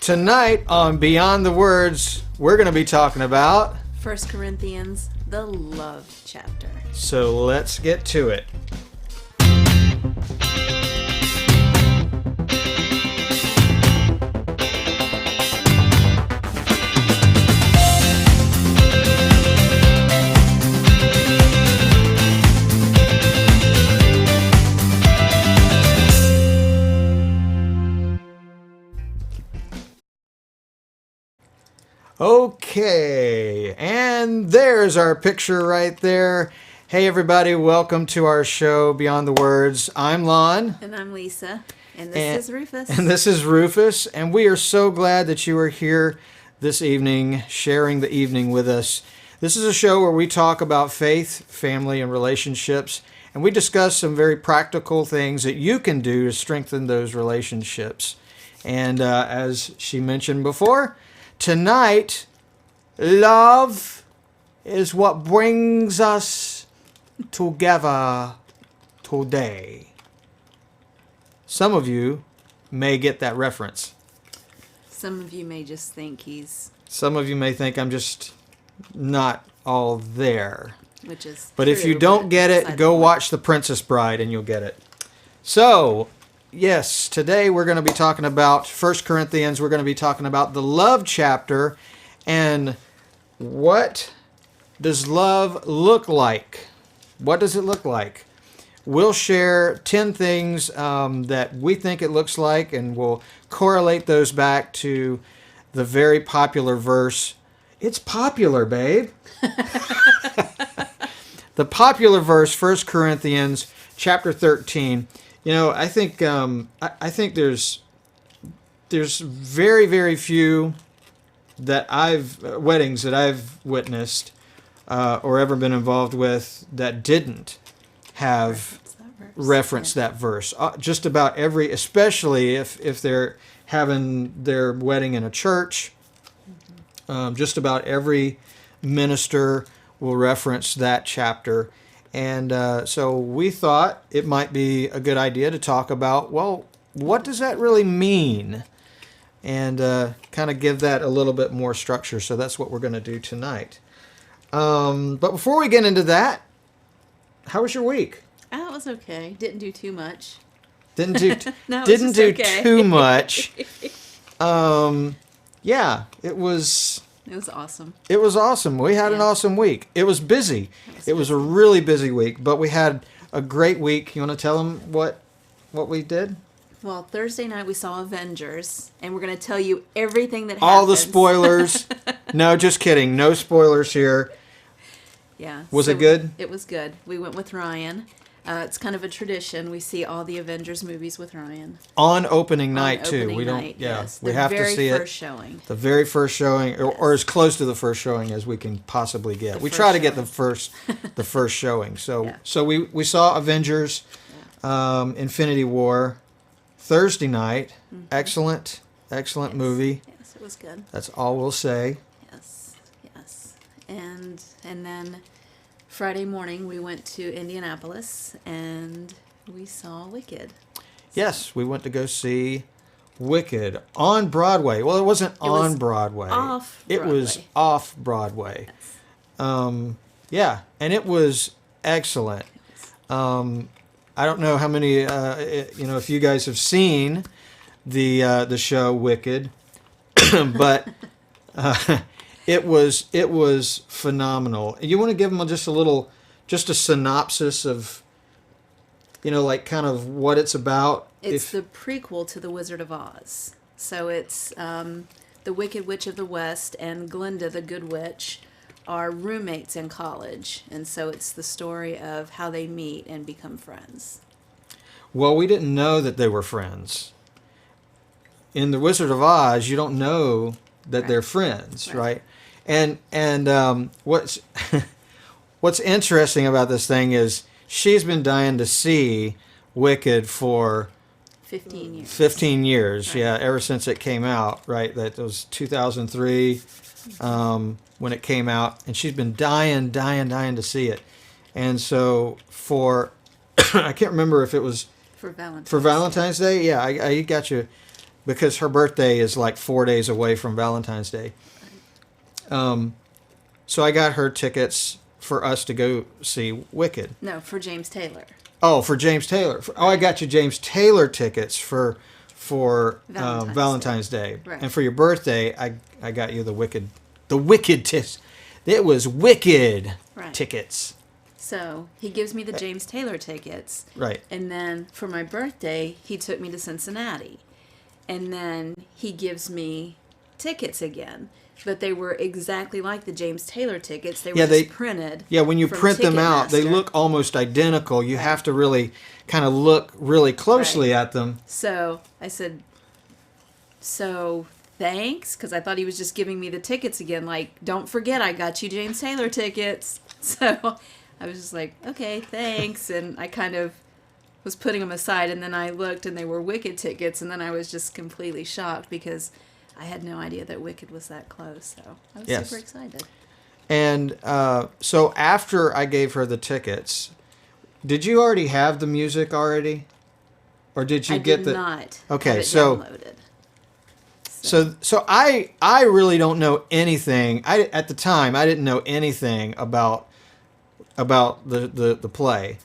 Tonight on Beyond the Words, we're going to be talking about 1 Corinthians, the love chapter. So let's get to it. Okay, and there's our picture right there. Hey everybody, welcome to our show Beyond the Words. I'm Lon. And I'm Lisa. And this is Rufus. And this is Rufus, and we are so glad that you are here this evening, sharing the evening with us. This is a show where we talk about faith, family, and relationships, and we discuss some very practical things that you can do to strengthen those relationships. And as she mentioned before, tonight, love is what brings us together today. Some of you may get that reference. Some of you may just think Some of you may think I'm just not all there. Which is But true, if you don't get it, go watch The Princess Bride and you'll get it. So, yes, today we're going to be talking about 1 Corinthians. We're going to be talking about the love chapter and what does love look like? What does it look like? We'll share 10 things that we think it looks like, and we'll correlate those back to the very popular verse. It's popular, babe. The popular verse, 1 Corinthians chapter 13. You know, I think there's very, very few weddings that I've witnessed or ever been involved with that didn't have referenced that verse. Just about every, especially if they're having their wedding in a church, just about every minister will reference that chapter. And so we thought it might be a good idea to talk about, well, what does that really mean? And kind of give that a little bit more structure. So that's what we're going to do tonight. But before we get into that, how was your week? Oh, it was okay. Didn't do too much. Didn't do No, didn't do okay. too much. Yeah, it was. It was awesome. It was awesome. We had an awesome week. It was busy. It was a really busy week, but we had a great week. You want to tell them what we did? Well, Thursday night we saw Avengers, and we're going to tell you everything that All the happens. spoilers. No, just kidding. No spoilers here. Yeah. Was it good? It was good. We went with Ryan. It's kind of a tradition. We see all the Avengers movies with Ryan. On opening night, On too. opening We don't, night, yeah. yes. We The have to very see it. first showing. The very first showing, or as close to the first showing as we can possibly get. We first try to get showing. the first showing. So Yeah. so we saw Avengers, Infinity War, Thursday night. Mm-hmm. Excellent movie. Yes, it was good. That's all we'll say. Yes. And then Friday morning we went to Indianapolis and we saw Wicked. Yes, we went to go see Wicked on Broadway. Well, it wasn't on Broadway. Off It Broadway. was off Broadway. Yes. Yeah, and it was excellent. I don't know how many, if you guys have seen the show Wicked, but it was phenomenal. You want to give them just a synopsis of, like kind of what it's about? It's the prequel to The Wizard of Oz. So it's the Wicked Witch of the West and Glinda the Good Witch are roommates in college. And so it's the story of how they meet and become friends. Well, we didn't know that they were friends. In The Wizard of Oz, you don't know that they're friends, right? And what's what's interesting about this thing is she's been dying to see Wicked for 15 years. 15 years, Right. yeah, ever since it came out, right? That was 2003 when it came out, and she's been dying to see it. And so I can't remember if it was For Valentine's for Valentine's Day. Yeah, I got you because her birthday is like 4 days away from Valentine's Day. So I got her tickets for us to go see Wicked. No, for James Taylor. Oh, for James Taylor. Oh, I got you James Taylor tickets for Valentine's Day. Right. And for your birthday, I got you the Wicked tickets. It was Wicked Right. tickets. So he gives me the James Taylor tickets. Right. And then for my birthday, he took me to Cincinnati. And then he gives me tickets again. But they were exactly like the James Taylor tickets. They were just printed. Yeah, when you from print them out, they Ticketmaster. look almost identical. You have to really kind of look really closely at them. So I said, so thanks, because I thought he was just giving me the tickets again. Like, don't forget, I got you James Taylor tickets. So I was just like, okay, thanks. And I kind of was putting them aside. And then I looked and they were Wicked tickets. And then I was just completely shocked because I had no idea that Wicked was that close. So I was super excited. And so after I gave her the tickets, did you already have the music already? Or did you get the... I did not Okay, have it so... downloaded. So I really don't know anything. At the time I didn't know anything about the play.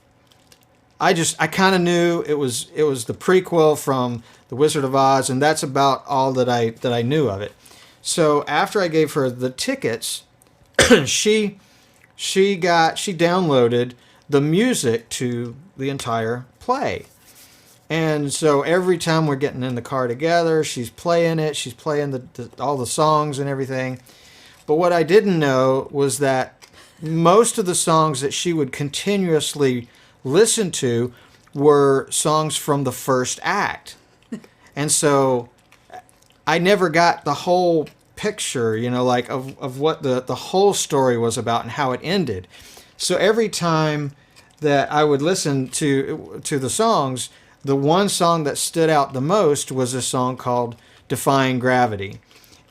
I kind of knew it was the prequel from The Wizard of Oz, and that's about all that I knew of it. So after I gave her the tickets, she downloaded the music to the entire play. And so every time we're getting in the car together, she's playing it. She's playing all the songs and everything. But what I didn't know was that most of the songs that she would continuously listen to were songs from the first act. And so I never got the whole picture, like of what the whole story was about and how it ended. So every time that I would listen to the songs, the one song that stood out the most was a song called Defying Gravity.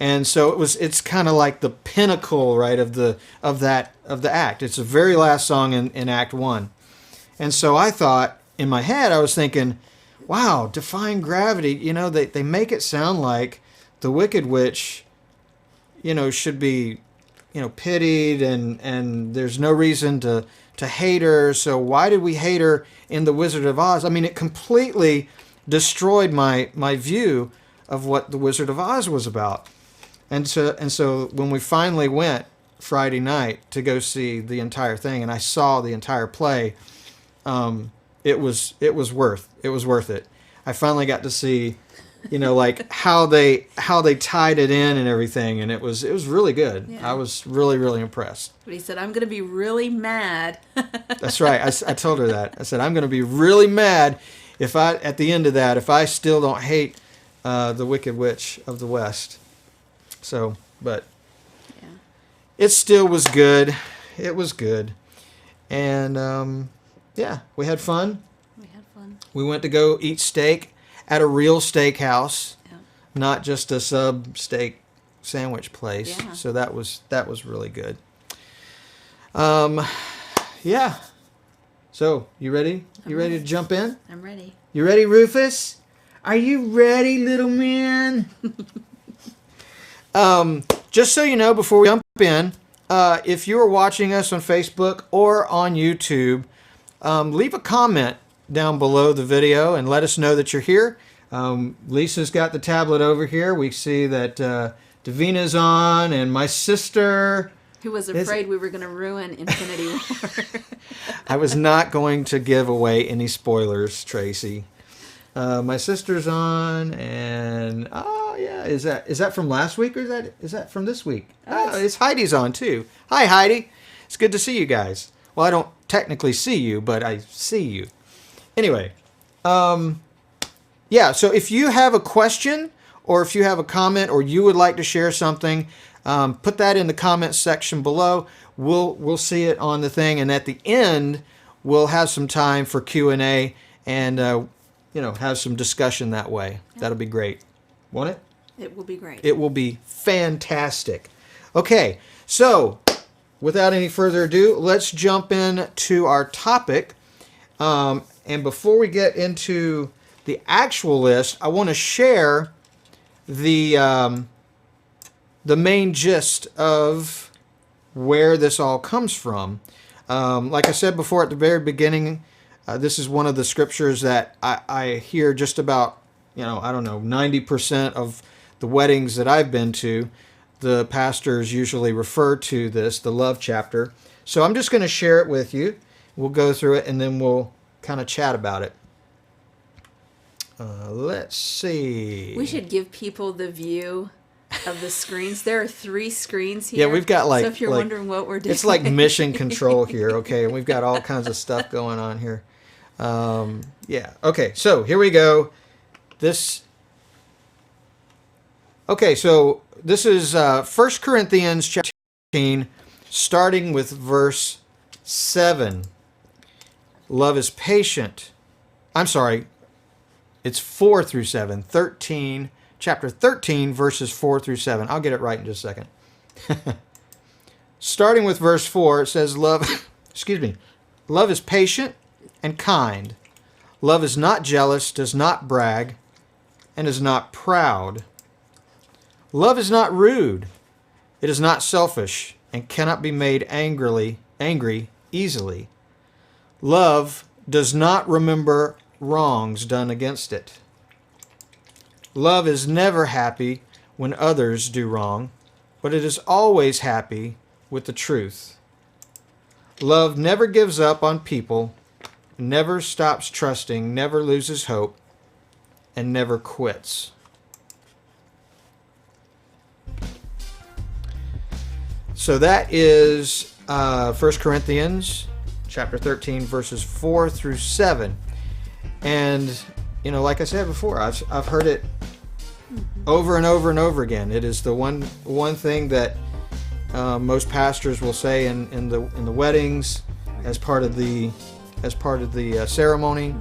And so it's kind of like the pinnacle, right, of the act. It's the very last song in Act 1. And so I thought, in my head, I was thinking, wow, Defying Gravity, they make it sound like the Wicked Witch, should be, pitied and there's no reason to hate her. So why did we hate her in The Wizard of Oz? I mean, it completely destroyed my view of what The Wizard of Oz was about. And so when we finally went Friday night to go see the entire thing, and I saw the entire play, it was worth it. I finally got to see, like how they tied it in and everything, and it was really good. Yeah. I was really, really impressed. But he said, I'm going to be really mad. That's right. I told her that. I said, I'm going to be really mad at the end of that, if I still don't hate the Wicked Witch of the West. So, but Yeah. it still was good. It was good. And, yeah, we had fun. We had fun. We went to go eat steak at a real steakhouse, Yeah. not just a sub steak sandwich place. Yeah. So that was really good. Yeah. So, you ready? You ready to jump in? I'm ready. You ready, Rufus? Are you ready, little man? Just so you know, before we jump in, if you are watching us on Facebook or on YouTube, leave a comment down below the video and let us know that you're here. Lisa's got the tablet over here. We see that Davina's on, and my sister... Who was afraid we were going to ruin Infinity War. I was not going to give away any spoilers, Tracy. My sister's on, and oh yeah, is that from last week, or is that from this week? Oh, it's Heidi's on too. Hi, Heidi. It's good to see you guys. Well, I don't technically see you, but I see you. Anyway, yeah. So if you have a question, or if you have a comment, or you would like to share something, put that in the comments section below. We'll see it on the thing, and at the end, we'll have some time for Q&A and have some discussion that way. Yeah. That'll be great, won't it? It will be great. It will be fantastic. Okay, so without any further ado, let's jump in to our topic. And before we get into the actual list, I want to share the main gist of where this all comes from. Like I said before at the very beginning, this is one of the scriptures that I hear just about, 90% of the weddings that I've been to. The pastors usually refer to this, the love chapter. So I'm just going to share it with you. We'll go through it and then we'll kind of chat about it. Let's see. We should give people the view of the screens. There are 3 screens here. Yeah, we've got so if you're wondering what we're doing. It's like mission control here, okay? And we've got all kinds of stuff going on here. Yeah, okay, so here we go. Okay, so this is 1 Corinthians chapter 15, starting with verse 7. Love is patient. I'm sorry, it's 4 through 7. Chapter 13, verses 4 through 7. I'll get it right in just a second. Starting with verse 4, it says, love is patient and kind. Love is not jealous, does not brag, and is not proud. Love is not rude. It is not selfish and cannot be made angry easily. Love does not remember wrongs done against it. Love is never happy when others do wrong, but it is always happy with the truth. Love never gives up on people, never stops trusting, never loses hope, and never quits. So that is 1 Corinthians chapter 13, verses 4 through 7. And, like I said before, I've heard it over and over and over again. It is the one thing that most pastors will say in the weddings as part of the ceremony.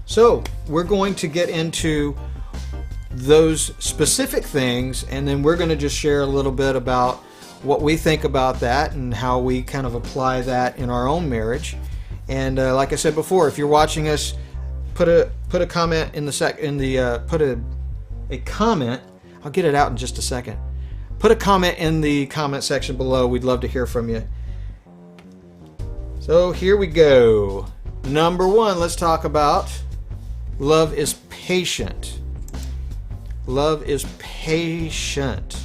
So we're going to get into those specific things, and then we're going to just share a little bit about what we think about that and how we kind of apply that in our own marriage. And like I said before, if you're watching us, put a comment in the a comment. I'll get it out in just a second. Put a comment in the comment section below. We'd love to hear from you. So here we go. Number 1, let's talk about love is patient. Love is patient.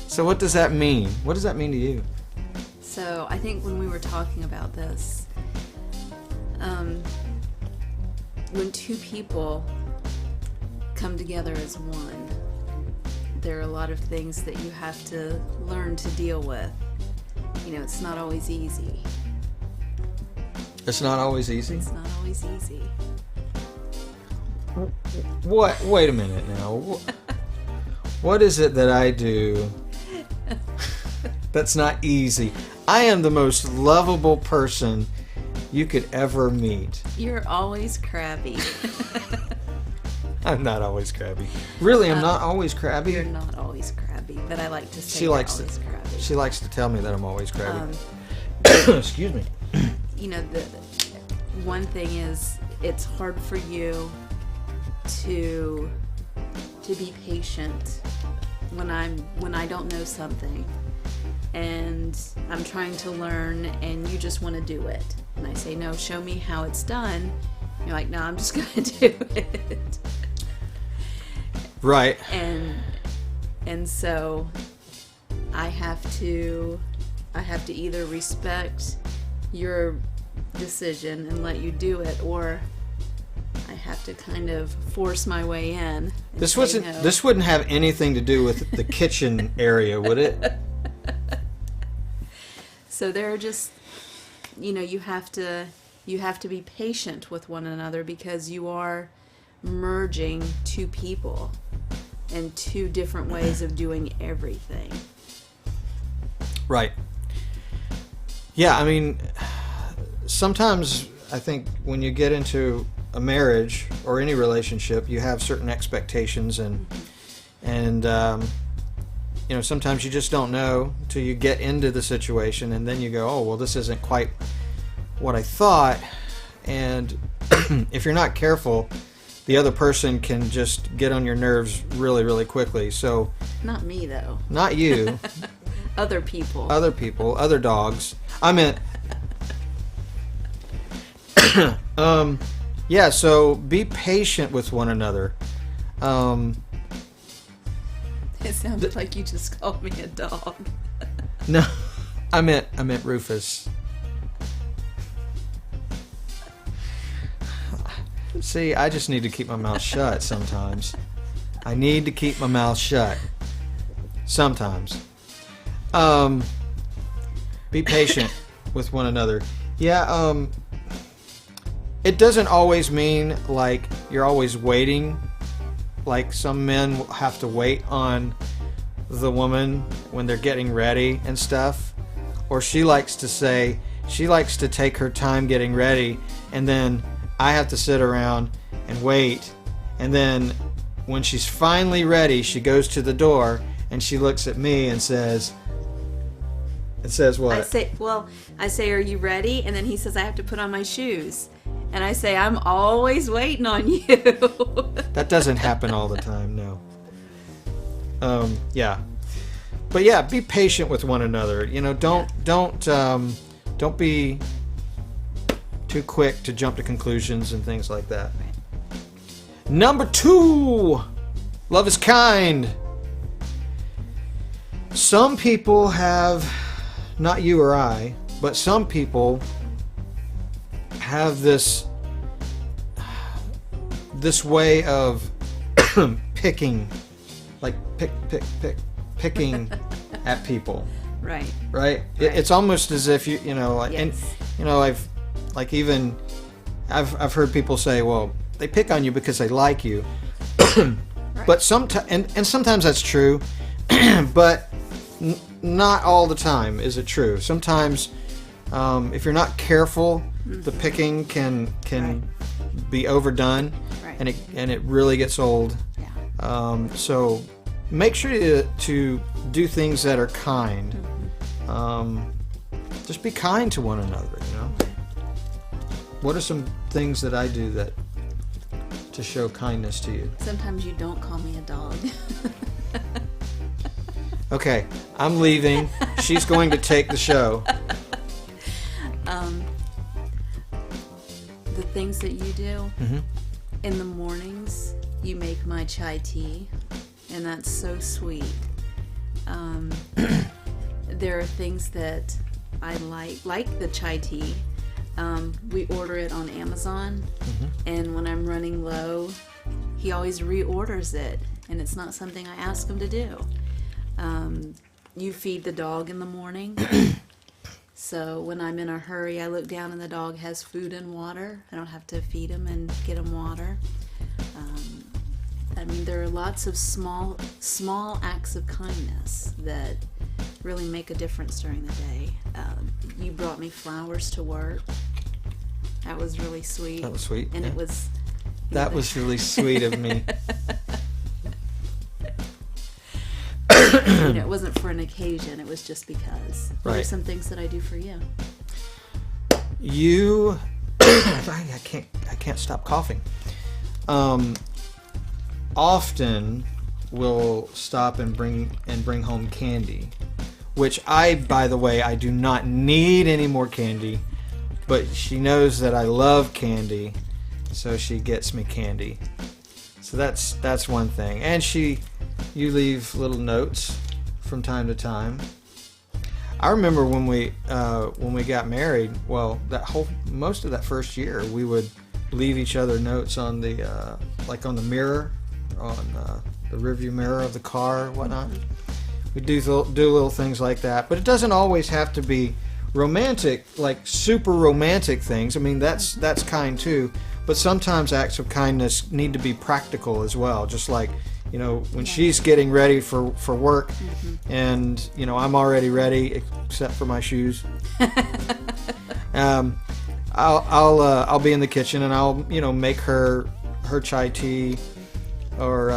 So what does that mean? What does that mean to you? So I think when we were talking about this, when 2 people come together as one, there are a lot of things that you have to learn to deal with. It's not always easy. It's not always easy? It's not always easy. What? Wait a minute now. What is it that I do that's not easy? I am the most lovable person you could ever meet. You're always crabby. I'm not always crabby. Really, I'm not always crabby? You're not always crabby, but I like to say She likes crabby. She likes to tell me that I'm always crabby. Excuse me. The one thing is, it's hard for you to be patient when I don't know something and I'm trying to learn and you just want to do it. And I say, no, show me how it's done. You're like, no, I'm just going to do it. Right. And so I have to either respect your decision and let you do it, or I have to kind of force my way in. This wouldn't have anything to do with the kitchen area, would it? So there are just, you have to be patient with one another because you are merging 2 people and 2 different ways of doing everything. Right. Yeah, I mean, sometimes I think when you get into a marriage or any relationship, you have certain expectations and sometimes you just don't know until you get into the situation, and then you go, oh, well, this isn't quite what I thought. And if you're not careful, the other person can just get on your nerves really, really quickly. So, not me though. Not you. Other people. Other dogs. I meant. Yeah. So be patient with one another. It sounded like you just called me a dog. No, I meant Rufus. See, I just need to keep my mouth shut sometimes. I need to keep my mouth shut. Sometimes. Be patient with one another. Yeah, it doesn't always mean like you're always waiting. Like some men have to wait on the woman when they're getting ready and stuff. Or she likes to take her time getting ready, and then I have to sit around and wait. And then when she's finally ready, she goes to the door and she looks at me and says what? I say, are you ready? And then he says, I have to put on my shoes. And I say, I'm always waiting on you. That doesn't happen all the time, no. Yeah. But yeah, be patient with one another. You know, don't be too quick to jump to conclusions and things like that. Right. Number 2, love is kind. Some people have, not you or I, but some people have this way of picking at people. Right. It's almost as if you know, like, yes. And I've heard people say, well, they pick on you because they like you. Right. But sometimes that's true, but not all the time is it true. Sometimes if you're not careful, mm-hmm. the picking can right. be overdone, right. and it really gets old. Yeah. So make sure to do things that are kind. Mm-hmm. Just be kind to one another. You know. What are some things that I do to show kindness to you? Sometimes you don't call me a dog. Okay, I'm leaving. She's going to take the show. The things that you do, mm-hmm. in the mornings, you make my chai tea, and that's so sweet. There are things that I like the chai tea. We order it on Amazon, mm-hmm. and when I'm running low, he always reorders it, and it's not something I ask him to do. You feed the dog in the morning. So when I'm in a hurry, I look down and the dog has food and water. I don't have to feed him and get him water. I mean, there are lots of small acts of kindness that really make a difference during the day. You brought me flowers to work. That was really sweet. That was sweet. And yeah. it was... That was really sweet of me. It wasn't for an occasion. It was just because. Right. What are some things that I do for you? You, I can't stop coughing. Often will stop and bring home candy, which by the way, I do not need any more candy, but she knows that I love candy, so she gets me candy. So that's one thing, and you leave little notes from time to time. I remember when we got married. Well, most of that first year, we would leave each other notes on the on the mirror, on the rearview mirror of the car, or whatnot. We do little things like that, but it doesn't always have to be romantic, like super romantic things. I mean, that's kind too. But sometimes acts of kindness need to be practical as well. Just like, you know, when she's getting ready for work, mm-hmm. and you know I'm already ready except for my shoes. I'll be in the kitchen and I'll make her chai tea, or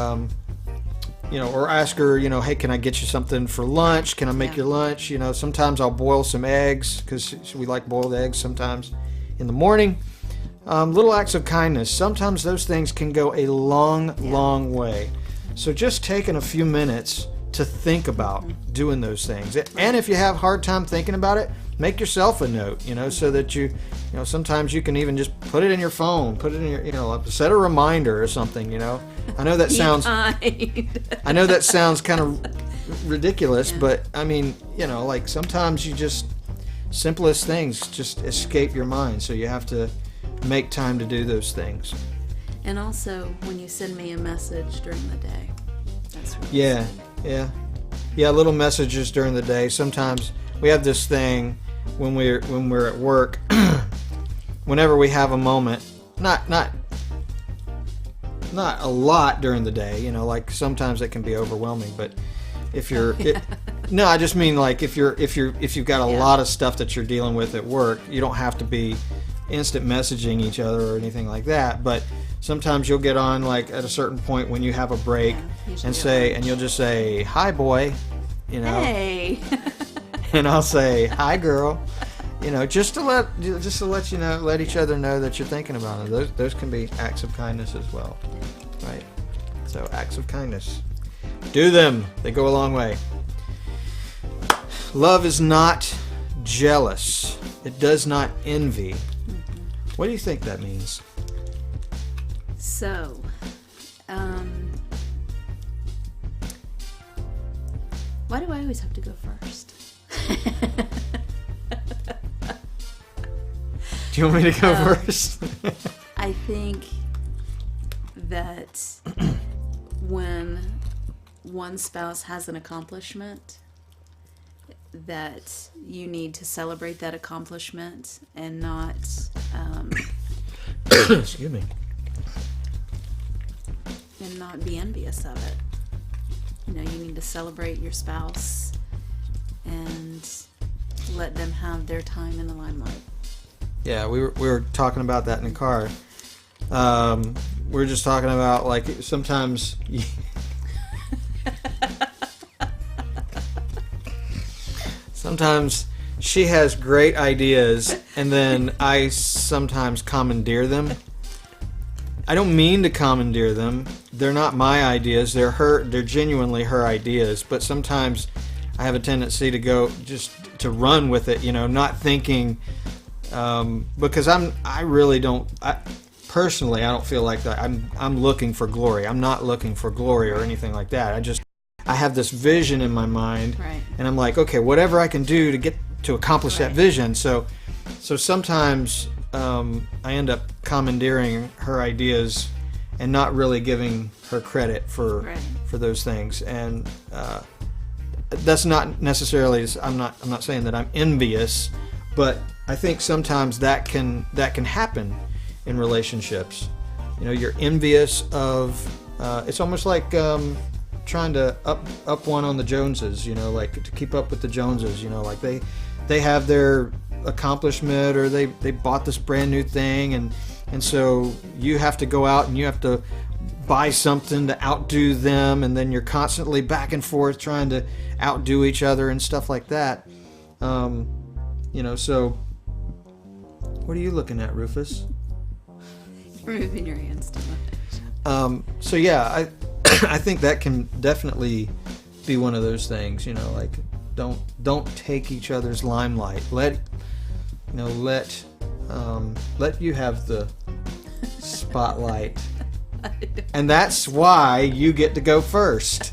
or ask her, hey, can I get you something for lunch? Can I make your lunch? Sometimes I'll boil some eggs because we like boiled eggs sometimes in the morning. Little acts of kindness. Sometimes those things can go a long way. So just taking a few minutes to think about doing those things. And if you have a hard time thinking about it, make yourself a note, so that you sometimes you can even just put it in your phone, put it in your, set a reminder or something, I know that sounds, I know that sounds kind of ridiculous, but I mean, like sometimes you just, simplest things just escape your mind. So you have to make time to do those things. And also, when you send me a message during the day, that's really yeah, little messages during the day. Sometimes we have this thing when we're at work. Whenever we have a moment, not a lot during the day. Like sometimes it can be overwhelming. But if you're, no, I just mean like if you've got a lot of stuff that you're dealing with at work, you don't have to be instant messaging each other or anything like that. But sometimes you'll get on like at a certain point when you have a break and you'll just say, "Hi, boy," Hey. and I'll say, "Hi, girl," just to let you know, let each other know that you're thinking about them. Those can be acts of kindness as well, right? So acts of kindness, do them. They go a long way. Love is not jealous. It does not envy. What do you think that means? So, why do I always have to go first? Do you want me to go first? I think that when one spouse has an accomplishment, that you need to celebrate that accomplishment and not excuse me, and not be envious of it. You need to celebrate your spouse and let them have their time in the limelight. Yeah, we were talking about that in the car. We were just talking about like sometimes. Sometimes she has great ideas, and then I sometimes commandeer them. I don't mean to commandeer them. They're not my ideas. They're genuinely her ideas. But sometimes I have a tendency to go just to run with it, not thinking, because I really don't. Personally, I don't feel like that. I'm looking for glory. I'm not looking for glory or anything like that. I have this vision in my mind, right. And I'm like, okay, whatever I can do to accomplish that vision. So sometimes I end up commandeering her ideas and not really giving her credit for those things. And that's not necessarily. I'm not saying that I'm envious, but I think sometimes that can happen in relationships. You're envious of. It's almost like. Trying to up one on the Joneses, like to keep up with the Joneses, like they have their accomplishment or they bought this brand new thing and so you have to go out and you have to buy something to outdo them, and then you're constantly back and forth trying to outdo each other and stuff like that. So what are you looking at, Rufus? You're moving your hands too much. So yeah, I think that can definitely be one of those things, like don't take each other's limelight. Let you have the spotlight. And that's why you get to go first.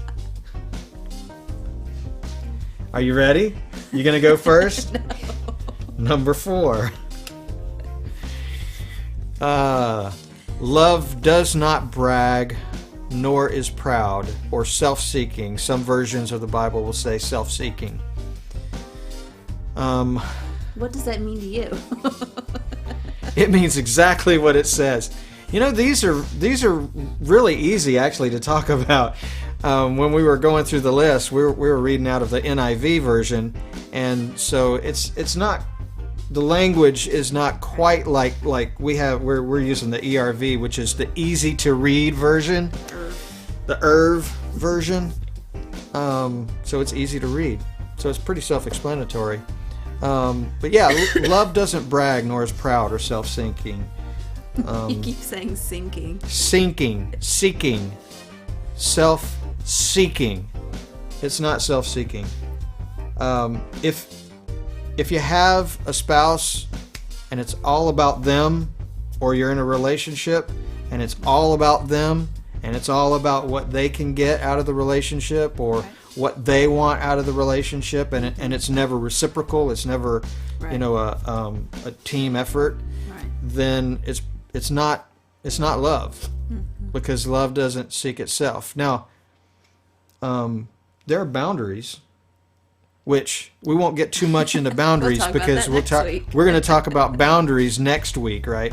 Are you ready? You gonna go first? No. Number 4. Love does not brag, nor is proud or self-seeking. Some versions of the Bible will say self-seeking. What does that mean to you? It means exactly what it says. These are really easy actually to talk about. When we were going through the list, we were reading out of the NIV version, and so it's not. The language is not quite like we're using the ERV, which is the easy to read version, the ERV version. So it's easy to read. So it's pretty self-explanatory. But yeah, love doesn't brag nor is proud or self-seeking. You keep saying sinking. Seeking, self-seeking. It's not self-seeking. If you have a spouse and it's all about them, or you're in a relationship and it's all about them, and it's all about what they can get out of the relationship, or what they want out of the relationship, and it's never reciprocal, it's never, a team effort, then it's not love, because love doesn't seek itself. Now, there are boundaries, which we won't get too much into boundaries because we're going to talk about boundaries next week, right?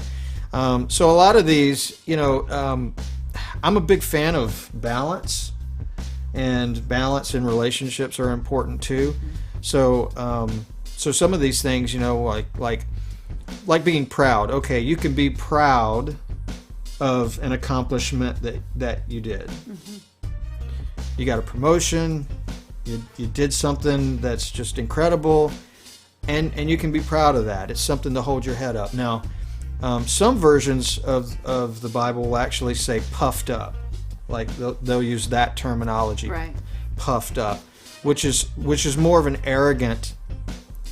So a lot of these, I'm a big fan of balance, and balance in relationships are important too. So some of these things, like being proud. Okay, you can be proud of an accomplishment that you did. Mm-hmm. You got a promotion. You did something that's just incredible, and you can be proud of that. It's something to hold your head up. Now, some versions of the Bible will actually say puffed up, like they'll use that terminology, right? Puffed up, which is more of an arrogant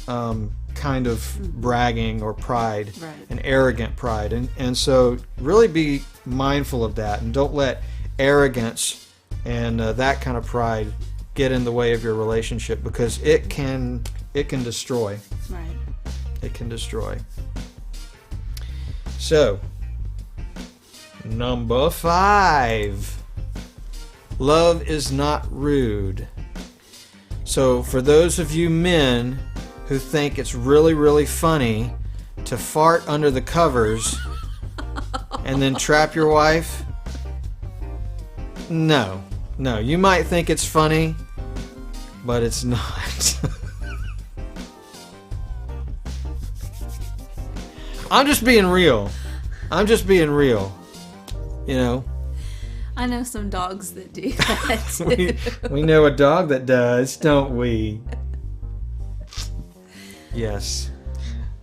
kind of bragging or pride, right. An arrogant pride, and so really be mindful of that, and don't let arrogance and that kind of pride get in the way of your relationship, because it can destroy. Right. It can destroy. So, number 5. Love is not rude. So, for those of you men who think it's really, really funny to fart under the covers and then trap your wife, no, you might think it's funny, but it's not. I'm just being real. I know some dogs that do that too. we know a dog that does, don't we? Yes.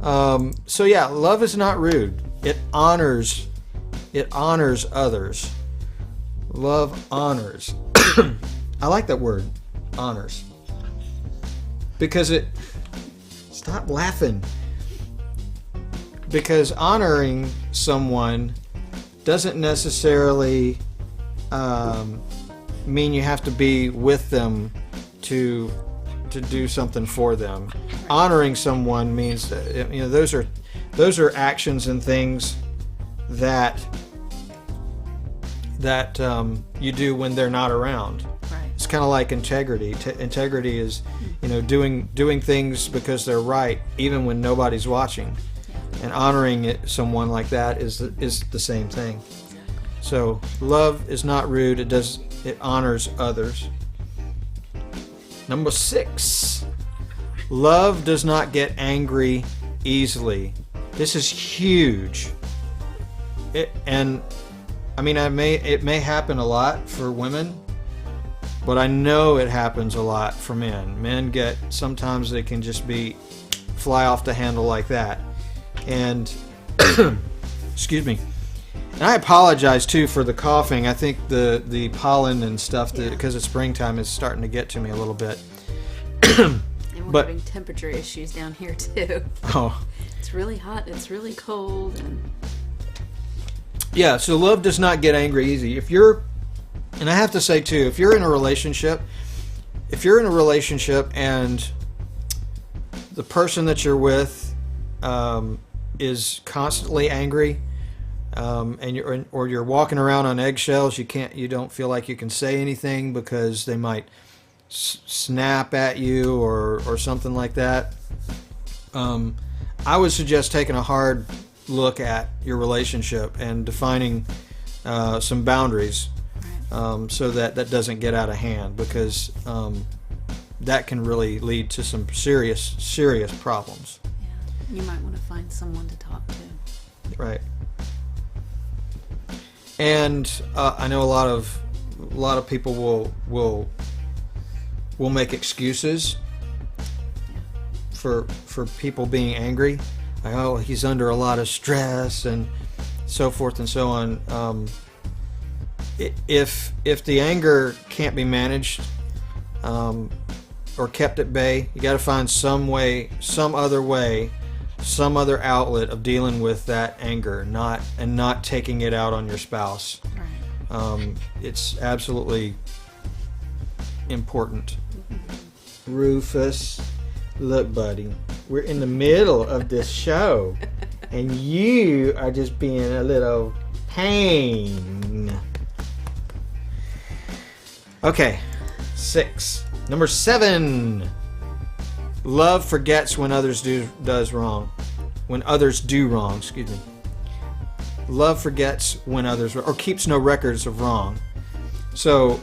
So yeah, love is not rude. It honors others. Love honors. I like that word, honors. Because stop laughing. Because honoring someone doesn't necessarily mean you have to be with them to do something for them. Honoring someone means that, those are actions and things that you do when they're not around. Right. It's kind of like integrity. Integrity is, doing things because they're right, even when nobody's watching. And honoring someone like that is the same thing. So love is not rude. It honors others. Number 6. Love does not get angry easily. This is huge. It may happen a lot for women, but I know it happens a lot for men. Men sometimes they can just fly off the handle like that. And excuse me, and I apologize too for the coughing. I think the pollen and stuff, because it's springtime, is starting to get to me a little bit. And we're having temperature issues down here too. Oh, it's really hot. It's really cold. Yeah. So love does not get angry easy. And I have to say too, if you're in a relationship and the person that you're with is constantly angry, and you're walking around on eggshells, you don't feel like you can say anything because they might snap at you or something like that. I would suggest taking a hard look at your relationship and defining some boundaries, so that doesn't get out of hand, because that can really lead to some serious problems. You might want to find someone to talk to. Right. And I know a lot of people will make excuses for people being angry. Like, oh, he's under a lot of stress, and so forth and so on. If the anger can't be managed or kept at bay, you got to find some other outlet of dealing with that anger, not taking it out on your spouse. Right. It's absolutely important. Rufus, look, buddy, we're in the middle of this show, and you are just being a little pain. Okay, Number 7. Love forgets when others do wrong. When others do wrong, excuse me. Love forgets when others, or keeps no records of wrong. So,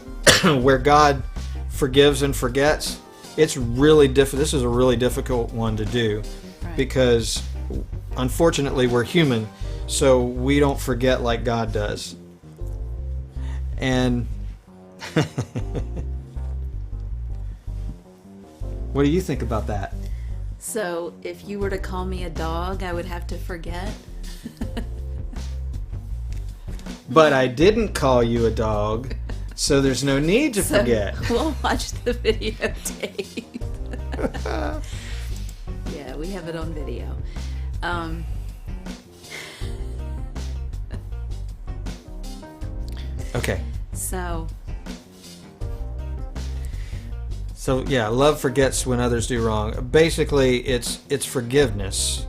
where God forgives and forgets, it's really this is a really difficult one to do, Right. because unfortunately we're human, so we don't forget like God does. And what do you think about that? So if you were to call me a dog, I would have to forget. But I didn't call you a dog, so there's no need to forget. We'll watch the videotape. Yeah, we have it on video. Okay. So yeah, love forgets when others do wrong. Basically, it's forgiveness.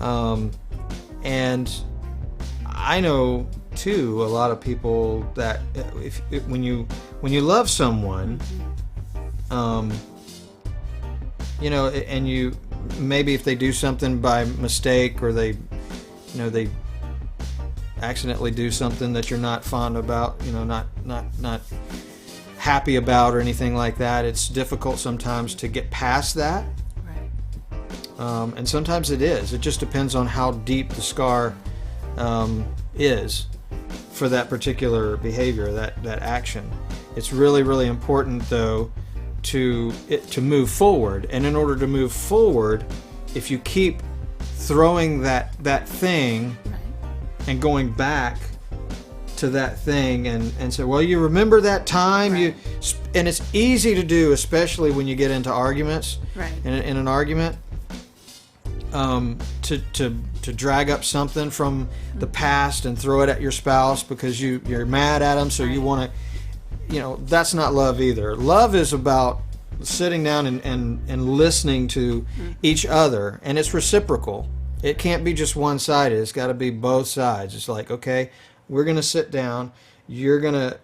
And I know too a lot of people that when you love someone, you know, and you maybe if they do something by mistake, or they accidentally do something that you're not fond about, not happy about or anything like that, it's difficult sometimes to get past that. right. And sometimes it is. It just depends on how deep the scar is for that particular behavior, that action. It's really, really important, though, to move forward. And in order to move forward, if you keep throwing that thing Right. and going back to that thing and say, well, you remember that time? Right. And it's easy to do, especially when you get into arguments. Right. In an argument, to drag up something from the past and throw it at your spouse because you're mad at them, so you want to, that's not love either. Love is about sitting down and listening to each other, and it's reciprocal. It can't be just one-sided. It's got to be both sides. It's like, okay, we're going to sit down. You're going to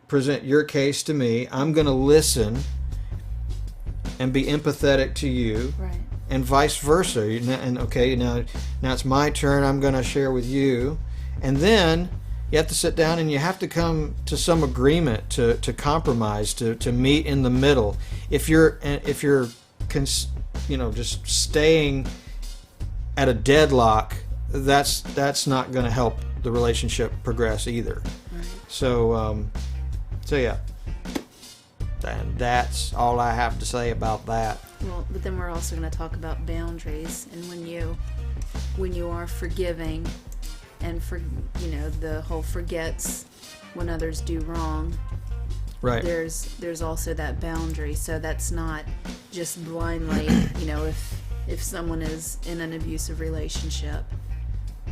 present your case to me. I'm going to listen and be empathetic to you. Right. And vice versa. And okay, now it's my turn. I'm going to share with you. And then you have to sit down and you have to come to some agreement, to compromise, to meet in the middle. If you're just staying at a deadlock, that's not going to help the relationship progress either. Right. So yeah. And that's all I have to say about that. Well, but then we're also going to talk about boundaries, and when you are forgiving, and the whole forgets when others do wrong. Right. There's also that boundary, so that's not just blindly. If someone is in an abusive relationship,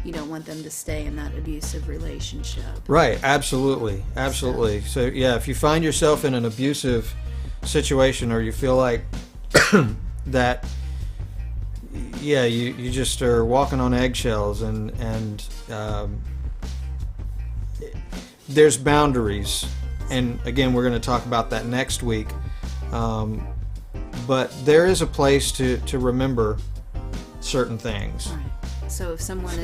you don't want them to stay in that abusive relationship. Right, absolutely. So yeah, if you find yourself in an abusive situation, or you feel like that, yeah, you just are walking on eggshells, and there's boundaries, and again, we're going to talk about that next week. But there is a place to remember certain things. Right. So if someone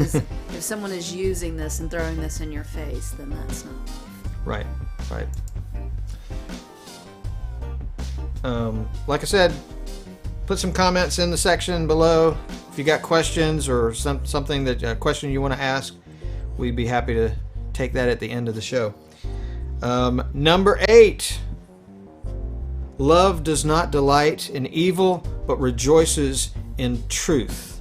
is using this and throwing this in your face, then that's not love. Right. Like I said, put some comments in the section below. If you got questions or something a question you want to ask, we'd be happy to take that at the end of the show. Number 8. Love does not delight in evil, but rejoices in truth.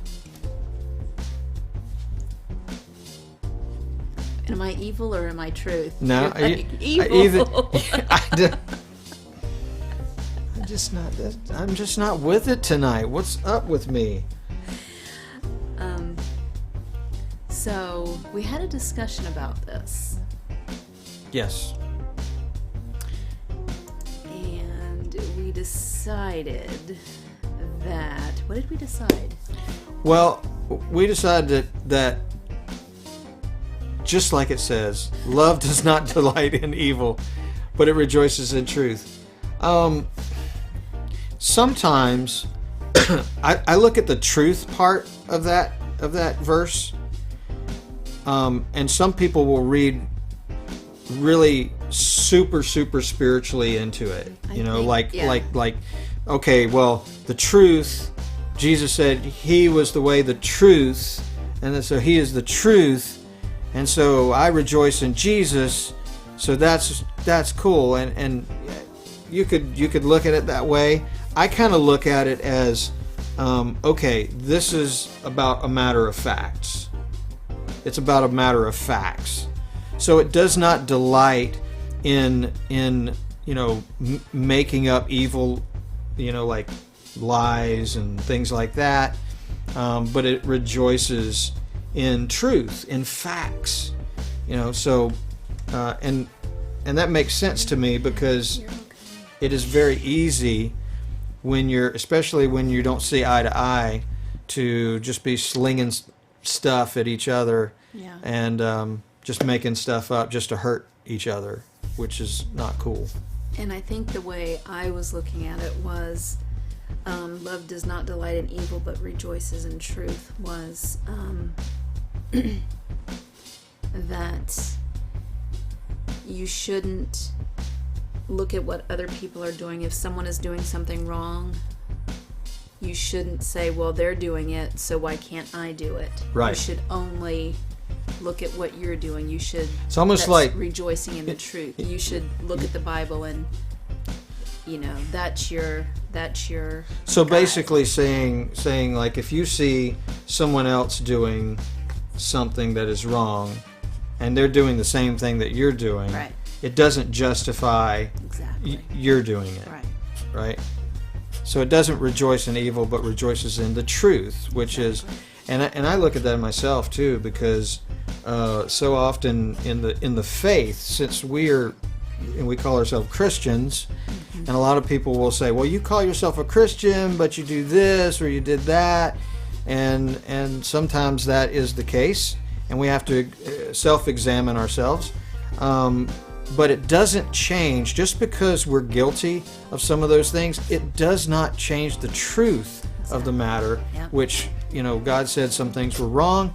Am I evil or am I truth? No, You're like, evil. I'm just not with it tonight. What's up with me? So we had a discussion about this. Yes. And we decided that... What did we decide? Well, we decided that just like it says, love does not delight in evil, but it rejoices in truth. Sometimes I look at the truth part of that verse, and some people will read really super spiritually into it. Like okay, well, the truth. Jesus said he was the way, the truth, and so he is the truth, and so I rejoice in Jesus. So that's cool, and you could look at it that way. I kind of look at it as, okay, this is about a matter of facts. It's about a matter of facts. So it does not delight in making up evil, like lies and things like that, but it rejoices in truth, in facts. So and that makes sense to me, because it is very easy especially when you don't see eye to eye, to just be slinging stuff at each other, and just making stuff up just to hurt each other, which is not cool. And I think the way I was looking at it was, love does not delight in evil but rejoices in truth, was that you shouldn't look at what other people are doing. If someone is doing something wrong, you shouldn't say, well, they're doing it, so why can't I do it? Right. You should only look at what you're doing. You should... It's almost like... rejoicing in the truth. You should look at the Bible and, that's your So guide. basically saying like, if you see someone else doing something that is wrong, and they're doing the same thing that you're doing, right, it doesn't justify exactly you're doing it. Right? So it doesn't rejoice in evil, but rejoices in the truth, which is, and I look at that myself too, because so often in the faith, since we call ourselves Christians, and a lot of people will say, well, you call yourself a Christian, but you do this or you did that, and sometimes that is the case, and we have to self-examine ourselves. But it doesn't change, just because we're guilty of some of those things, it does not change the truth of the matter, which, God said some things were wrong,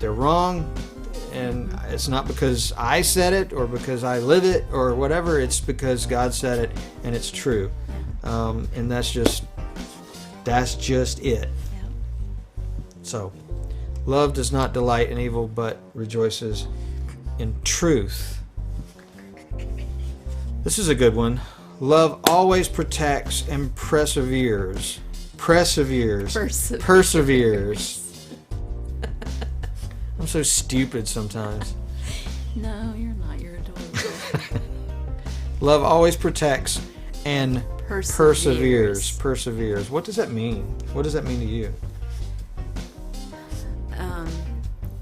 they're wrong, and it's not because I said it or because I live it or whatever, it's because God said it and it's true. And that's just it. So, love does not delight in evil, but rejoices in truth. This is a good one. Love always protects and perseveres. Perseveres. I'm so stupid sometimes. No, you're not. You're adorable. Love always protects and Perseveres. Perseveres. What does that mean? What does that mean to you?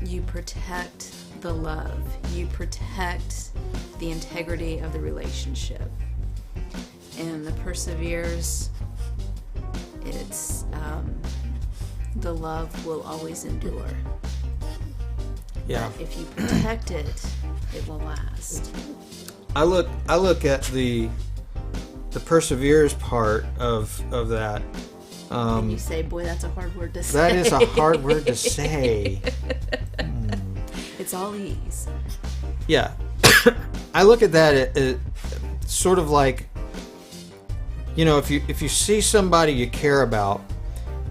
You protect the love. You protect the integrity of the relationship. And the perseveres, it's the love will always endure. Yeah. But if you protect it, it will last. I look at the perseveres part of that. And you say, boy, that's a hard word to say. That is a hard word to say. It's all ease. Yeah. I look at that it sort of like, if you see somebody you care about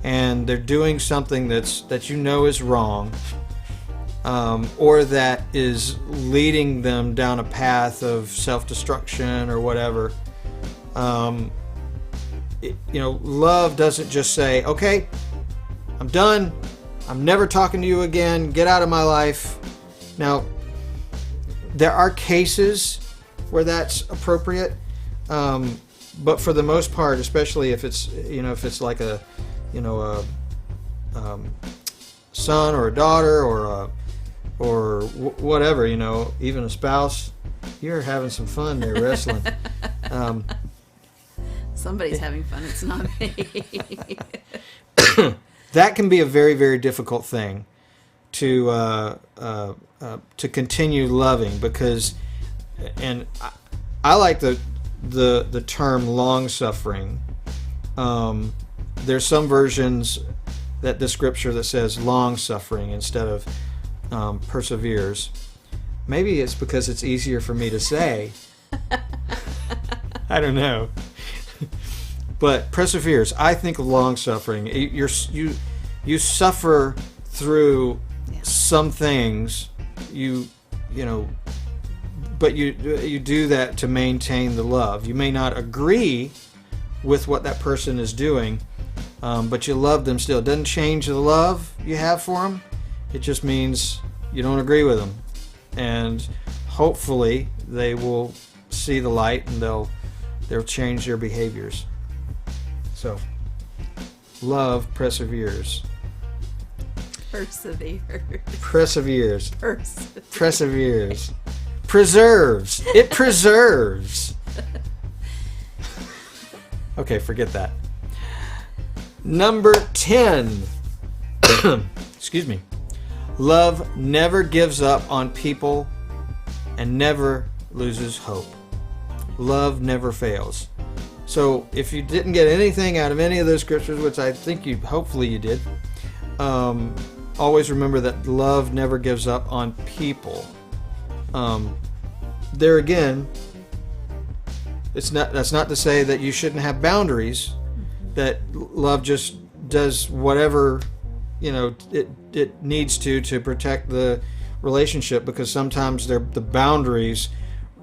and they're doing something that is wrong, or that is leading them down a path of self-destruction or whatever, love doesn't just say, okay, I'm done, I'm never talking to you again, get out of my life. Now, there are cases where that's appropriate, but for the most part, especially if it's like a son or a daughter or whatever, even a spouse, you're having some fun there wrestling. Somebody's having fun. It's not me. That can be a very, very difficult thing to continue loving, because, and I like the term long suffering. There's some versions that the scripture that says long suffering instead of perseveres. Maybe it's because it's easier for me to say. I don't know. But perseveres. I think of long suffering. You suffer through some things. But you do that to maintain the love. You may not agree with what that person is doing, but you love them still. It doesn't change the love you have for them. It just means you don't agree with them, and hopefully they will see the light and they'll change their behaviors. So, love perseveres. Perseveres. Preserves. It preserves. Okay, forget that. Number 10. Excuse me. Love never gives up on people and never loses hope. Love never fails. So if you didn't get anything out of any of those scriptures, which I think hopefully you did, always remember that love never gives up on people. There again, that's not to say that you shouldn't have boundaries, that love just does whatever it needs to protect the relationship, because sometimes the boundaries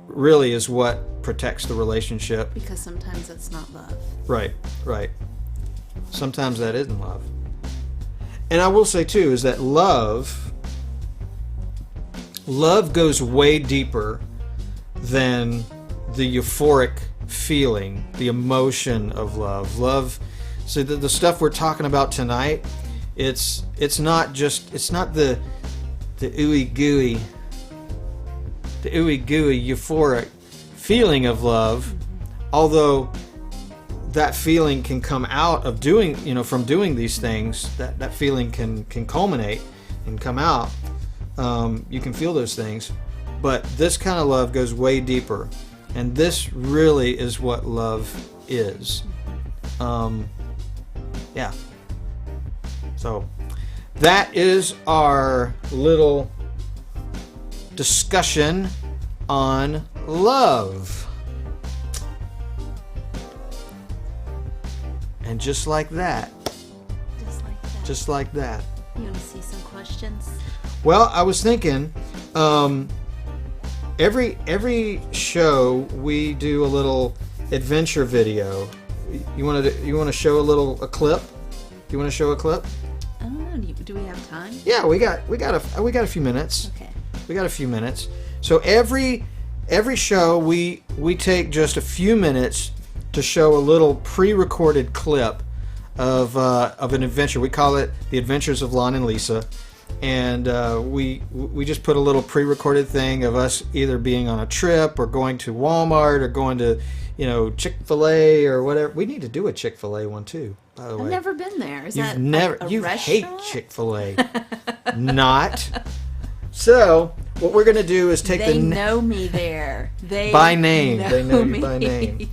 really is what protects the relationship. Because sometimes that's not love. Right. Sometimes that isn't love. And I will say too is that love goes way deeper than the euphoric feeling, the emotion of love. Love, so the stuff we're talking about tonight, it's not the ooey gooey euphoric feeling of love, although that feeling can come out of from doing these things. That feeling can culminate and come out. You can feel those things, but this kind of love goes way deeper, and this really is what love is. Yeah. So that is our little discussion on love. And just like that. You want to see some questions? Well, I was thinking, every show we do a little adventure video. You want to show a clip? Do you want to show a clip? I don't know. Do we have time? Yeah, we got a few minutes. Okay. We got a few minutes. So every show we take just a few minutes to show a little pre-recorded clip of an adventure. We call it The Adventures of Lon and Lisa, and we just put a little pre-recorded thing of us either being on a trip or going to Walmart or going to Chick-fil-A or whatever. We need to do a Chick-fil-A one too, by the way. I've never been there. Is You've that never a you restaurant? hate Chick-fil-A. Not. So what we're gonna do is take They know me there. They by name. Know they know me. you by name.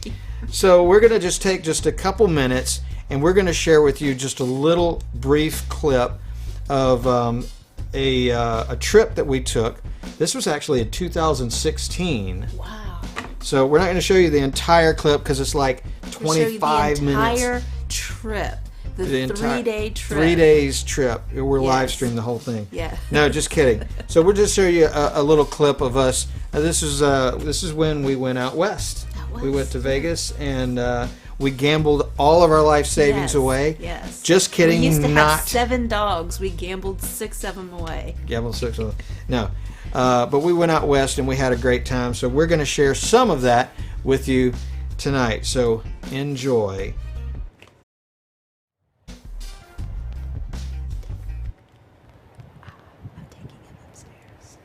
So we're gonna just take just a couple minutes, and we're gonna share with you just a little brief clip of a trip that we took. This was actually in 2016. Wow. So we're not going to show you the entire clip because it's like 25 minutes. The entire trip. The 3-day trip. 3 days trip. We're Yes. live streaming the whole thing. Yeah. No, just kidding. So we'll just show you a little clip of us. This is when we went out west. We went to Vegas, and We gambled all of our life savings Yes, away. Yes. Just kidding. We used to not have 7 dogs. We gambled 6 of them away. gambled 6 of them. No. But we went out west and we had a great time. So we're going to share some of that with you tonight. So enjoy. I'm taking him upstairs.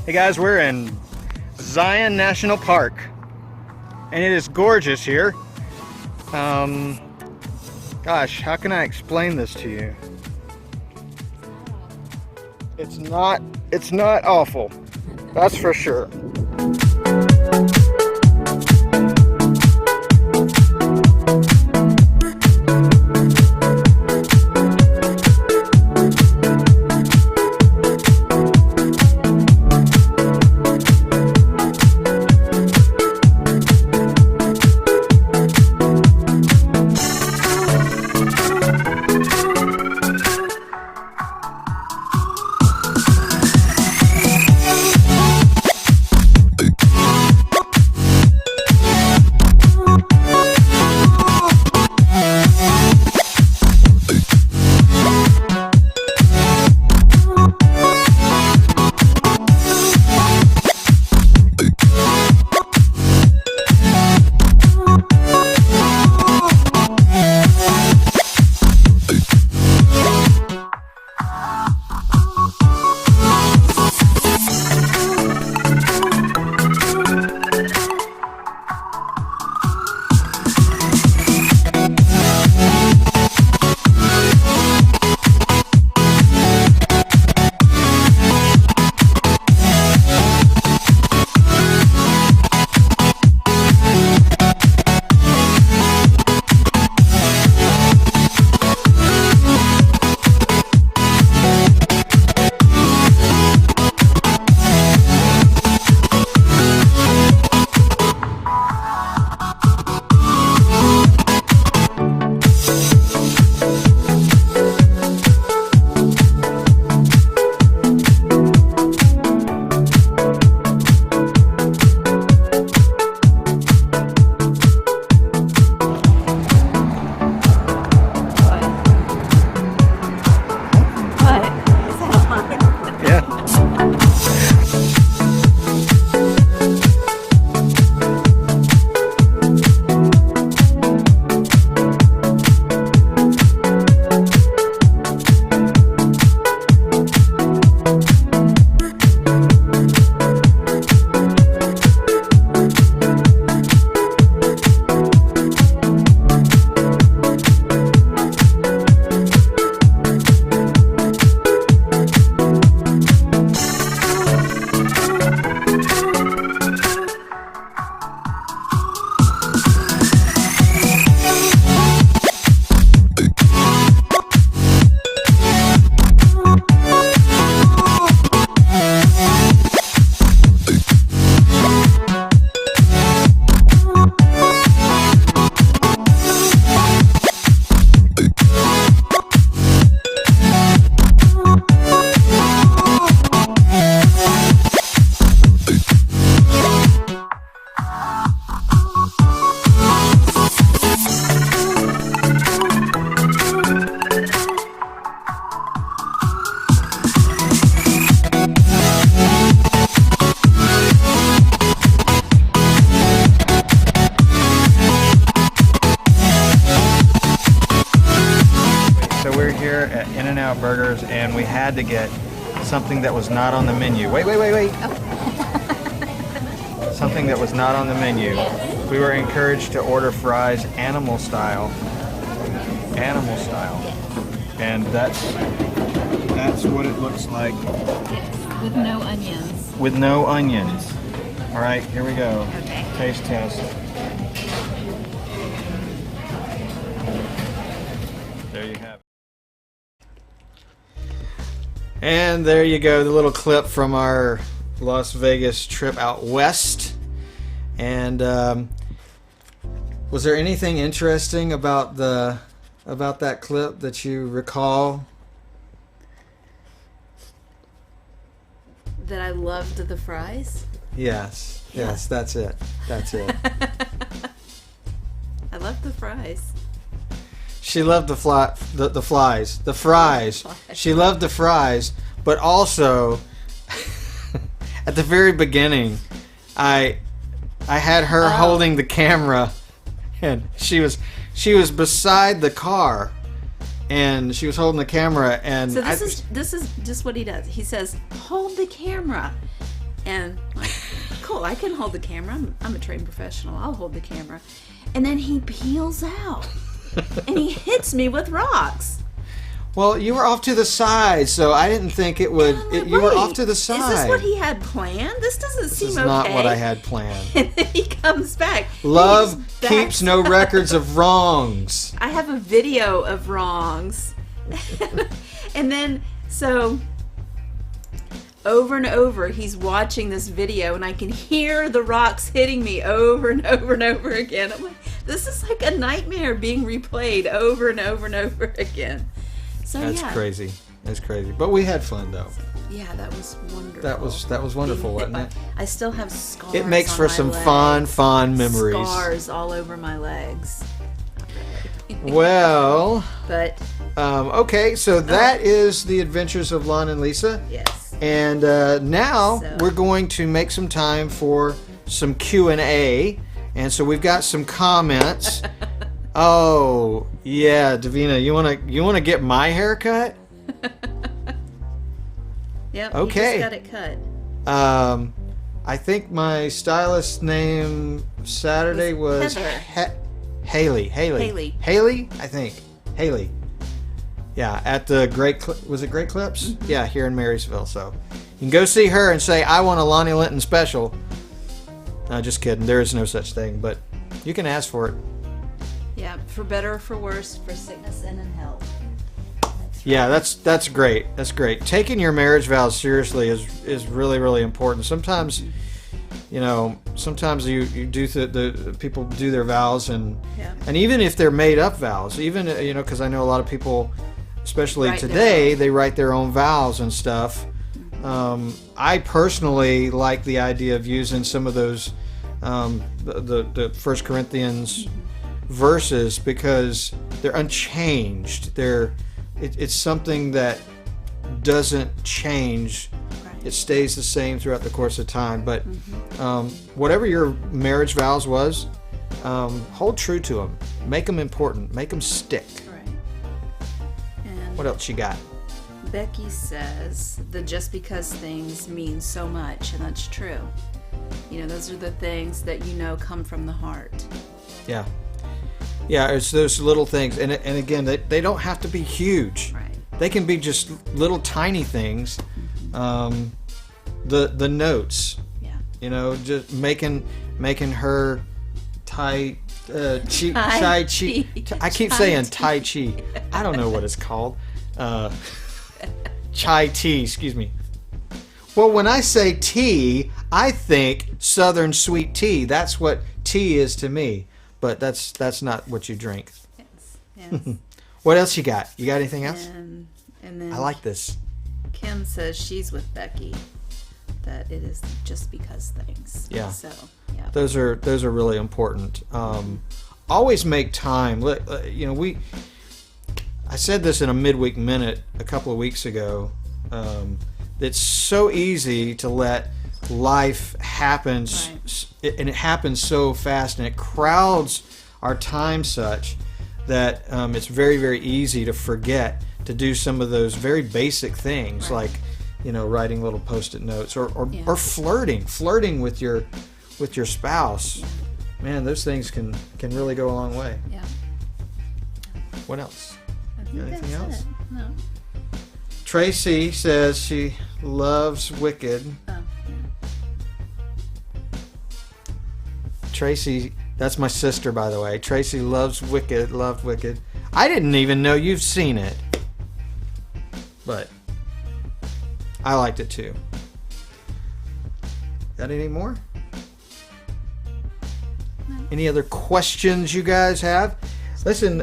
Hey guys, we're in Zion National Park and it is gorgeous here. Gosh, how can I explain this to you? It's not awful, that's for sure. In-N-Out burgers, and we had to get something that was not on the menu. Wait. Something that was not on the menu. We were encouraged to order fries animal style. Animal style. And that's what it looks like. Yes, with no onions. With no onions. All right, here we go. Okay. Taste test. There you have it. And there you go, the little clip from our Las Vegas trip out west. And was there anything interesting about that clip that you recall? That I loved the fries? Yes, that's it. I loved the fries. She loved the fries. She loved the fries, but also at the very beginning, I had her holding the camera, and she was beside the car, and she was holding the camera, and so this is just what he does. He says, "Hold the camera," and I'm like, cool, I can hold the camera. I'm a trained professional. I'll hold the camera, and then he peels out, and he hits me with rocks. Well, you were off to the side, so I didn't think it would. You were off to the side. Is this what he had planned? This doesn't seem okay. This is not what I had planned. And then he comes back. Love keeps no records of wrongs. I have a video of wrongs. And then, so, over and over, he's watching this video, and I can hear the rocks hitting me over and over and over again. I'm like, this is like a nightmare being replayed over and over and over again. So, That's crazy. That's crazy. But we had fun, though. Yeah, that was wonderful. That was wonderful, wasn't it? I still have scars. It makes on for my some legs. fond memories. Scars all over my legs. Well, but okay, so that is the Adventures of Lon and Lisa. Yes. And now we're going to make some time for some Q&A. And so we've got some comments. Oh, yeah, Davina, you wanna get my haircut? Yep. Okay. You just got it cut. I think my stylist name Saturday was Haley. Haley, I think. Haley. Yeah, at the was it Great Clips? Mm-hmm. Yeah, here in Marysville. So you can go see her and say, I want a Lonnie Linton special. No, just kidding. There is no such thing, but you can ask for it. Yeah, for better or for worse, for sickness and in health. Yeah, that's great. That's great. Taking your marriage vows seriously is really, really important. Sometimes, you do the people do their vows, and even if they're made up vows, even because I know a lot of people, especially today, they write their own vows and stuff. I personally like the idea of using some of those the 1 Corinthians verses because they're unchanged. It's something that doesn't change. Right. It stays the same throughout the course of time. But whatever your marriage vows was, hold true to them. Make them important. Make them stick. Right. And what else you got? Becky says the just because things mean so much, and that's true. Those are the things that come from the heart. Yeah. Yeah, it's those little things, and again, they don't have to be huge. Right. They can be just little tiny things. The notes. Yeah. Just making her chai chi. I keep saying tai chi. I don't know what it's called. Chai tea. Excuse me. Well, when I say tea, I think Southern sweet tea. That's what tea is to me. But that's not what you drink. Yes. What else you got? You got anything else? And then I like this. Kim says she's with Becky. That it is just because things. Yeah. So yeah. Those are really important. Always make time. I said this in a midweek minute a couple of weeks ago. It's so easy to let life happens, right. And it happens so fast, and it crowds our time such that it's very, very easy to forget to do some of those very basic things, Right. like, you know, writing little Post-it notes or Yeah. flirting with your spouse. Man, those things can really go a long way. Yeah. What else? I think Anything that's else? it. No. Tracy says she loves Wicked. Oh, yeah. Tracy, that's my sister, by the way. Tracy loved Wicked. I didn't even know you've seen it. But I liked it too. Got any more? No. Any other questions you guys have? Listen,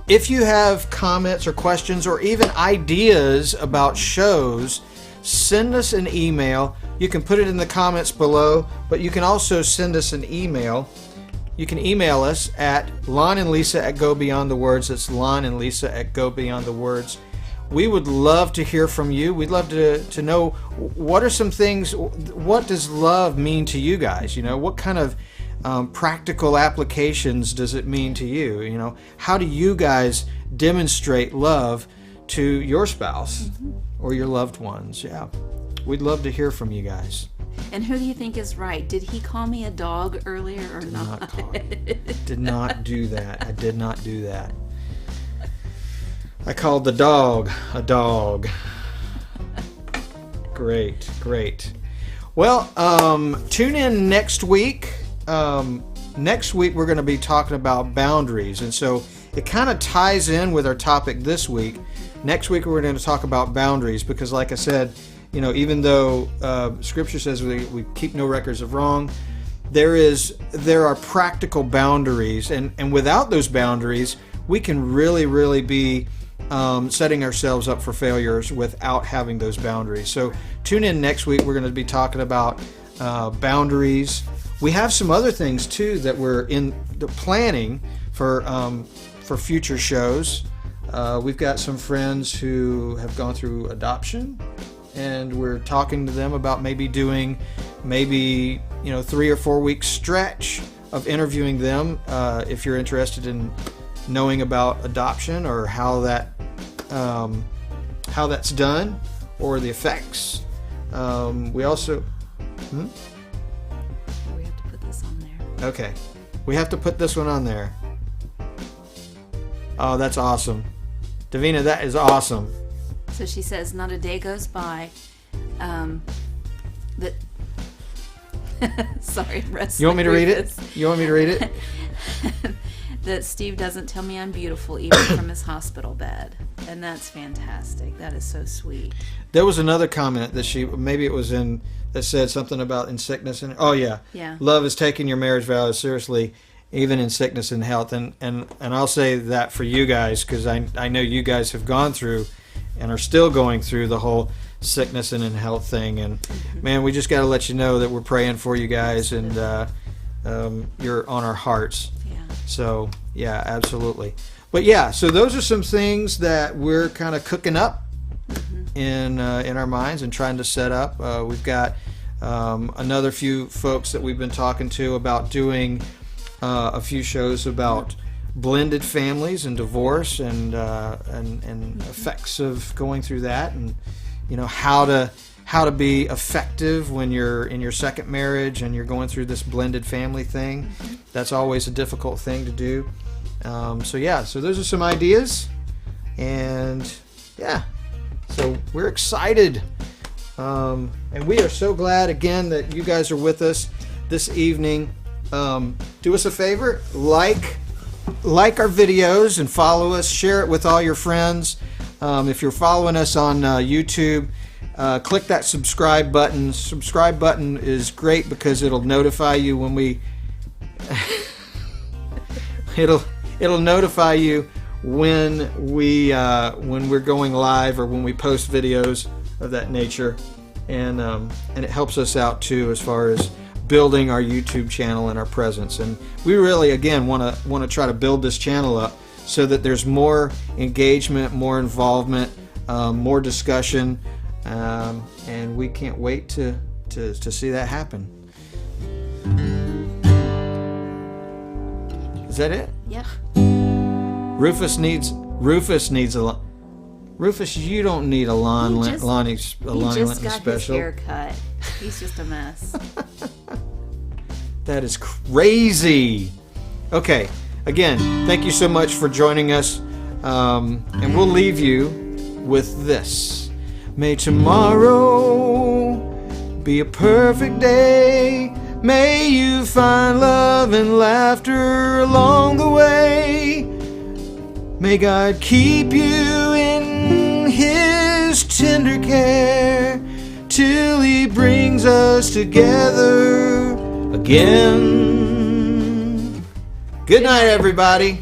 if you have comments or questions or even ideas about shows, send us an email. You can put it in the comments below, but you can also send us an email. You can email us at lonandlisa@gobeyondthewords. That's lonandlisa@gobeyondthewords. We would love to hear from you. We'd love to know what are some things, what does love mean to you guys? You know, what kind of practical applications does it mean to you? You know, how do you guys demonstrate love to your spouse or your loved ones? Yeah, we'd love to hear from you guys. And who do you think is right? Did he call me a dog earlier or not? Did not do that. I did not do that. I called the dog a dog. Great. Well, tune in next week. Next week we're going to be talking about boundaries, and so it kind of ties in with our topic this week. Next week we're going to talk about boundaries because, like I said, you know, even though Scripture says we keep no records of wrong, there are practical boundaries, and without those boundaries, we can really be setting ourselves up for failures without having those boundaries. So tune in next week. We're going to be talking about boundaries. We have some other things too that we're in the planning for future shows. We've got some friends who have gone through adoption, and we're talking to them about maybe doing 3 or 4 week stretch of interviewing them. If you're interested in knowing about adoption or how that's done or the effects. We also We have to put this on there. okay, we have to put this one on there. Oh, that's awesome, Davina. That is awesome. So she says, not a day goes by that. Sorry, I'm wrestling. You want me to with read it? this. You want me to read it? That Steve doesn't tell me I'm beautiful even from his hospital bed, and that's fantastic. That is so sweet. There was another comment that that said something about in sickness and Yeah. love is taking your marriage vows seriously, even in sickness and health. And I'll say that for you guys because I know you guys have gone through and are still going through the whole sickness and in health thing. And man, we just got to let you know that we're praying for you guys, and you're on our hearts. Yeah. So yeah, absolutely. But yeah, so those are some things that we're kind of cooking up in our minds and trying to set up. We've got another few folks that we've been talking to about doing a few shows about blended families and divorce and effects of going through that, and you know how to be effective when you're in your second marriage and you're going through this blended family thing. That's always a difficult thing to do. So those are some ideas, and so we're excited, and we are so glad again that you guys are with us this evening. Do us a favor, like our videos and follow us, share it with all your friends. If you're following us on YouTube, click that subscribe button. Subscribe button is great because it'll notify you when we it'll notify you when we're going live or when we post videos of that nature, and it helps us out too as far as building our YouTube channel and our presence. And we really again want to try to build this channel up so that there's more engagement, more involvement, more discussion, and we can't wait to see that happen. Is that it? Yep. Rufus needs Rufus needs a Rufus, you don't need a Lonnie He just Linton got his special. hair cut. He's just a mess. That is crazy. Okay, again, thank you so much for joining us. And we'll leave you with this. May tomorrow be a perfect day. May you find love and laughter along the way. May God keep you in His tender care till He brings us together again. Good night, everybody.